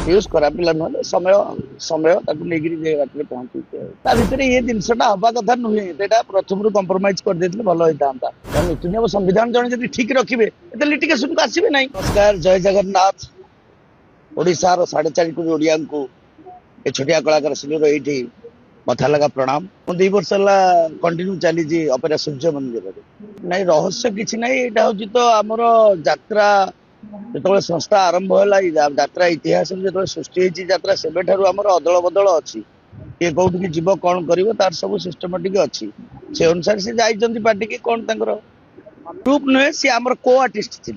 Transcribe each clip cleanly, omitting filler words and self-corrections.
Use करा पिला नुहे समय समय बाटे पहुंची भितर ये जिनसा हवा कथा नुहे प्रथम कंप्रोमाइज कर देते भल होता नीति नियम संविधान जन ठीक रखिए लिटिगेशन को आसवे ना। नमस्कार, जय जगन्नाथ। ओडिशार 4.5 कोटी ओडिया को ए छोटिया कलाकार सिंगर ये मथा लगा प्रणाम। मु 2 वर्ष है कंटिन्यू चली अपेरा सूर्य मंदिर नहीं रहस्य किसी ना। यहाँ हूँ तो आमर यात्रा जो संस्था आरंभ है यात्रा इतिहास जो सृष्टि यात्रा से अदल बदल अच्छी किए कौट जीव कौन कर तार सब सिस्टमेटिक अच्छी से अनुसार से जाइए पार्टी की कौन ग्रुप नुहे सी आम को आर्टिस्ट थे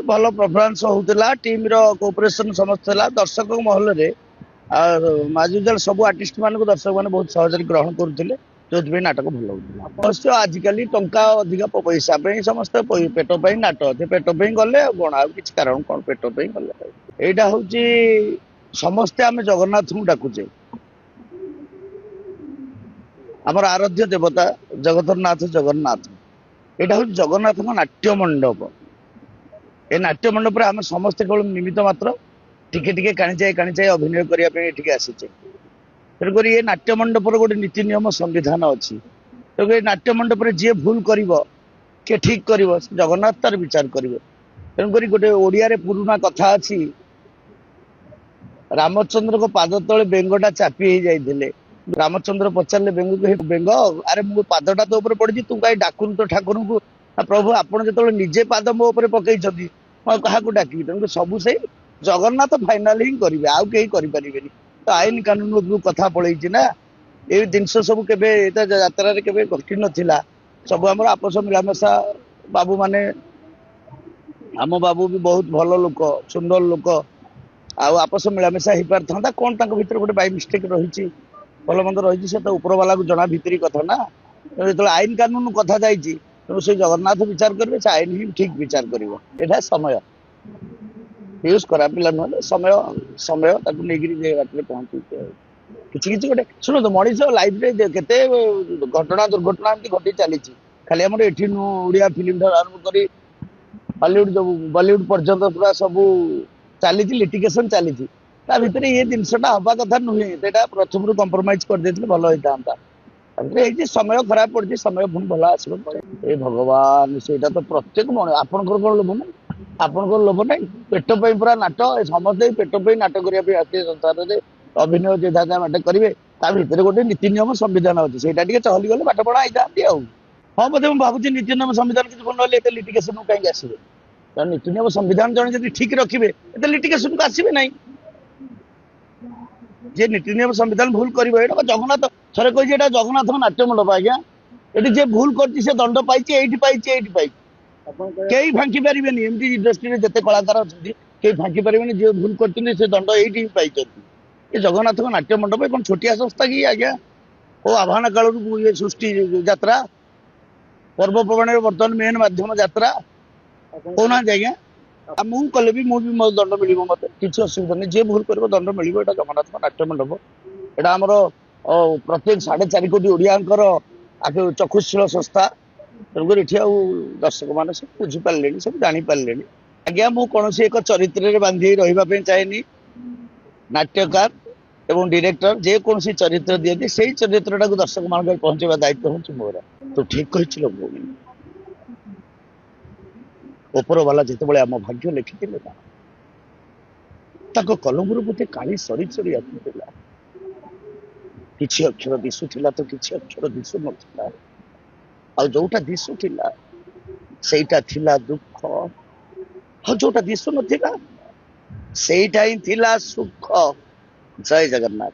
भल परफॉर्मेंस होता टीम कोऑपरेशन समस्त दर्शक महल में माजुजाल सब आर्टिस्ट मान दर्शक मैंने बहुत सहज ग्रहण करुले जो नाटक भल होता। आजिकल टंका अधिक पैसा समस्त पेट नाट पेट गले कौन आ कि कारण कौन पेट गले यहाँ हूँ समस्ते आम जगन्नाथ को डाकुचे आमर आराध्य देवता जगतरनाथ जगन्नाथ यहाँ हूँ जगन्नाथ नाट्य मंडप। ए नाट्य मंडप आम समस्ते केवल निमित्त मात्र टिके टिके काणीचाए अभिनय करने आसीचे। तेणुक ये नाट्य मंडप गोटे नीति नियम संविधान अच्छी। तेणुक नाट्य मंडप जी भूल कर ठीक कर जगन्नाथ तार विचार करेंगे। तेणुक गोटे ओडिया पुराना कथा अच्छी रामचंद्र को पाद तले बेंगटा चापी हो जाते रामचंद्र पचारे बेंग को बेंग अरे मो पादटा तो पड़ी तू कहीं डाकुन तो ठाकुर को प्रभु आपड़ जो निजे पाद मो पकई क्या डाकि तेणुक सबू से जगन्नाथ फाइनाल ही करेंगे आउ कहीं करें तो आईन कानून कथा पलैची ना ये जिनस सब के यात्रा घटी नाला सब आम आपस मिलामेशा बाबू माने आम बाबू भी बहुत भल लोक सुंदर लोक आपस मिलामेशा हो पार था कौन भर गोटे बाई मिस्टेक रही भल मंद रही से तो ऊपर वाला को जना भितरी कथा ना जो आईन कानून कथा जाइए तेणु से जगन्नाथ विचार करेंगे से आईन ही ठीक विचार कर समय यूज करा पिला नुहे समय समय बाटे पहुंची किसी गोटे शुणु तो मनीष लाइफ के घटना दुर्घटना घटी चली खाली आम ये ओडिया फिल्म ठार आरंभ कर हॉलीवुड जो बॉलीवुड पर्यंत पूरा सब चली लिटिगेशन चली भितर ये जिनसा हवा कथा नुहे प्रथम कंप्रोमाइज कर देते भल होता समय खराब पड़ी समय पुणी भल आस भगवान से तो प्रत्येक आपंकर कौन लोभ ना आपंकर लोभ ना पेट पूरा नाट समस्त पेट नाट करने संसार में अभिनय जो बाटे करेंगे भितर गोटे नीति नियम संविधान अच्छे से चली गले बाट पढ़ा आई हाँ बोधे मुझे भावी नीति नियम संविधान किसी भूल ना लिटिगेशन कहीं आसवे नीति नियम संविधान जन ठीक रखिए लिटिगेशन को आसवे ना। जे नीति नियम संविधान भूल कर जगन्नाथ थे कही जगन्नाथ नाट्य मंडप आज्ञा ये जे भूल कर दंड पाई कई फांकी पारे एमती इंडस्ट्री में जिते कलाकार अच्छे कई फांकी पारे जो भूल कर दंड ये पाई ये जगन्नाथ नाट्य मंडप कौन छोटिया संस्था कि आज्ञा ओ आह्वान काल ये सृष्टि यात्रा पर्वपर्वाणी बर्तमान मेन माध्यम यात्रा कहना आज्ञा मुझे कले भी मुझे मो दंड मिल मत किसी असुविधा नहीं जे भूल कर दंड मिल जगन्नाथ नाट्य मंडप यहाँ आमर प्रत्येक 4.5 कोटी ओडिया चक्षुशील संस्था तेणुकर ये दर्शक मैंने सब बुझीपारे सब जापारे आज्ञा मुझे कौन एक चरित्र बांधि रही चाहे नाट्यकार एवं डायरेक्टर जेकोसी चरित्र दिखती से चरित्र दर्शक मान पहुंचा दायित्व हूँ मोर तो ठीक कही ऊपर वाला जिते आम भाग्य लिखी कलम गोटे काली सरी सरी आसूला किसी अक्षर दिशुला तो किसी अक्षर दिशु ना जोटा दिशुला से दुख हाँ जोटा दिशु ना से ही सुख। जय जगन्नाथ।